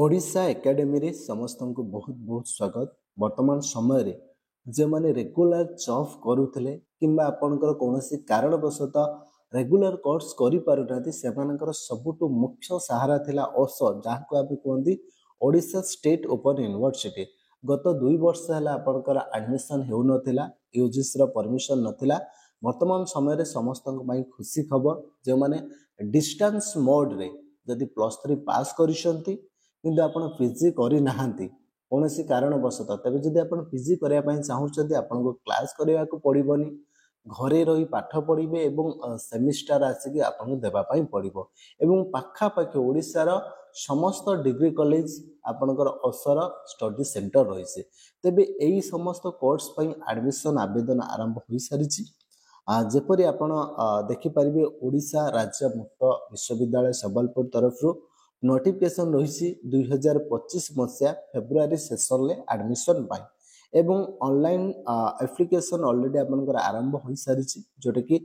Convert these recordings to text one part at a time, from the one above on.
Odisha academy रे समस्त को बहुत बहुत स्वागत। वर्तमान समय रे जे माने रेगुलर जॉब करूथिले किंबा आपनकर कोनोसी कारणवशत रेगुलर कोर्स करि पारुनाथि सेमानकर सबुटु मुख्य सहारा थिला ओसो जाको आप कहंदी ओडिशा स्टेट ओपन यूनिवर्सिटी। गत 2 वर्ष हला आपनकर एडमिशन हेउ नथिला, यूजीसी रो परमिशन नथिला। वर्तमान समय रे समस्त को खुशी खबर जे माने डिस्टेंस मोड रे जदि +3 पास करिसंती किंतु आपण पीजी करि नाहंती कोनोसी कारणवशत तबे जदि आपण पीजी करिया पई चाहुचंती आपनको क्लास करिया को पड़िबोनी, घरे रही पाठ पढ़िबे एवं सेमिस्टर आसिक आपन देबा पई पड़िबो एवं पाखा पाखी ओडिसा रो समस्त डिग्री कॉलेज आपनकर असर स्टडी सेंटर रहिसे। तबे एई समस्त कोर्स पई एडमिशन आवेदन आरंभ होई सारिछि। जेपरि आपण देखि परिबे ओडिशा राज्य मुक्त विश्वविद्यालय सबलपुर तरफ नोटिफिकेशन रही 2025 मसीहा फेब्रुआरी सेशन ले एडमिशन पाई एवं ऑनलाइन एप्लिकेशन ऑलरेडी आपनकर आरंभ हो सारी जोटा कि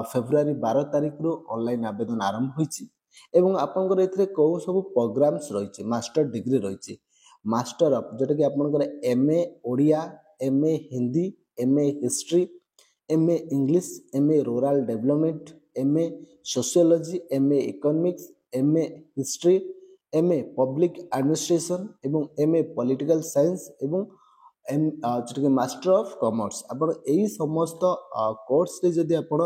फेब्रुआरी 12 तारिख रु ऑनलाइन आवेदन आरंभ होईछि एवं आपनकर एथिरे को सब प्रोग्राम्स रही मास्टर डिग्री रही मास्टर ऑफ जोटा कि आपनकर MA Odia, MA Hindi, MA history, MA English, MA rural development, MA sociology, MA economics, MA history, MA public administration एवं एमए पॉलिटिकल साइंस एवं जो मास्टर ऑफ कॉमर्स आपण एई समस्त कोर्स रे जदि आपण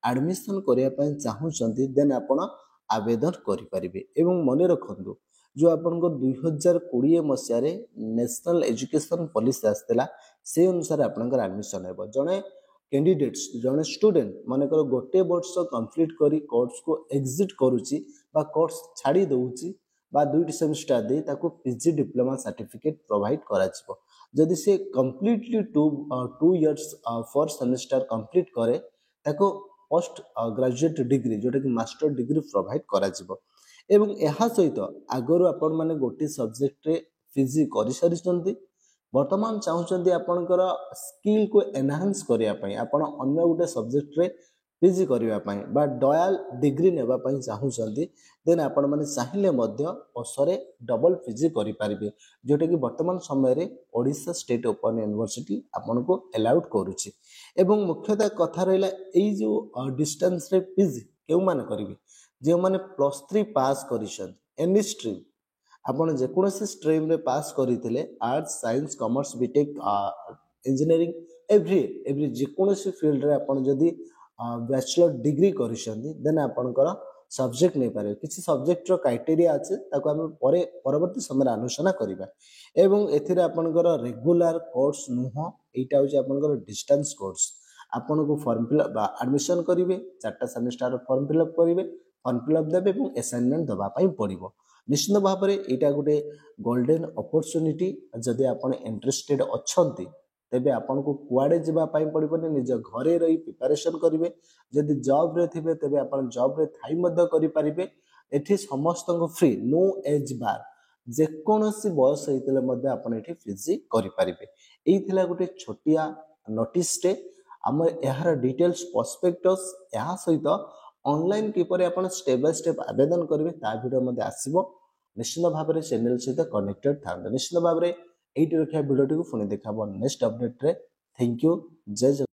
एडमिशन करिया पय चाहुचंती देन आपण आवेदन करि परिबे। एवं मने रखंतु जो आपण को 2020 मसिया रे नेशनल एजुकेशन पॉलिसी आस्तेला से अनुसार आपनकर एडमिशन हेबो। जणे कैंडिडेट्स जने स्टूडेंट मानकर गोटे वर्ष कंप्लीट करी कोर्स को एग्जिट करूची बा कोर्स छाड़ी दउची बा 2 सेमेस्टर दे ताको पीजी डिप्लोमा सर्टिफिकेट प्रोवाइड करा जिवो। जदि से कंप्लीटली 2 इयर्स 4 सेमेस्टर कंप्लीट करे ताको पोस्ट ग्रेजुएट डिग्री जोटा कि मास्टर डिग्री प्रोवाइड करा जिवो। एवं एहा सहित आगरु आपण माने गोटे सब्जेक्ट रे पीजी करि सारिचंती वर्तमान चाहूचंती आपनकर स्किल को एनहांस करिया पई आपण अन्य गोटे सब्जेक्ट रे पीजी करिया पई बा डबल डिग्री नेबा पई चाहूचंती देन आपण माने चाहिले मध्य ओसरे डबल पीजी करि परिबे जोटा कि वर्तमान समय रे ओडिशा स्टेट ओपन यूनिवर्सिटी आपण को अलाउड करूची। एवं मुख्यतः कथा रहला एई जो डिस्टेंस रे पीजी केउ माने करिवे जे माने +3 पास करिसन एनी स्ट्रीम आपण जेकोसी स्ट्रीम रे पास करथिले arts, science, commerce, BTech, engineering every जेकोसी फील्ड रे आपण जदी बैचलर डिग्री करिसंती देन आपनकर सब्जेक्ट नै पारे किछि सब्जेक्ट रो क्राइटेरिया अछि ताको हम परवर्ती समय आलोचना करिबा। एवं एथिरे आपनकर रेगुलर कोर्स नुह एटा होछि आपनकर डिस्टेंस कोर्स आपन को फॉर्म फिलअप एडमिशन करिवे 4टा सेमेस्टर फॉर्म फिलअप करिवे फॉर्म फिलअप देबे एवं असाइनमेंट दबा पई पड़िबो। निश्चित भाव में यहाँ गोटे गोल्डन अपॉर्चुनिटी जदि आप इंटरेस्टेड अछंती तेबे आपन को कुआडे जिबा पई पड़िबोनी निज घरे रही प्रिपरेशन करिवे। जदि जॉब रे थिबे तेबे आपन जॉब रे थाई मध्य करि परिबे। एठी समस्त को फ्री नो एज बार जेकोसी बयस हेतले मध्य आपन एठी पीजी करि परिबे। एई थिला गोटे छोटिया नोटिस टे हम यार डिटेल्स प्रोस्पेक्टस या सहित ऑनलाइन किपर आपण स्टेप बाय स्टेप आवेदन करेंगे ता वीडियो मध्ये आसीबो। निश्चित भाव में चैनल सहित कनेक्टेड था। निश्चित भाव में एटी रखिया वीडियो को पुणी देखा नेक्स्ट अपडेट रे। Thank you. जय जगन्नाथ।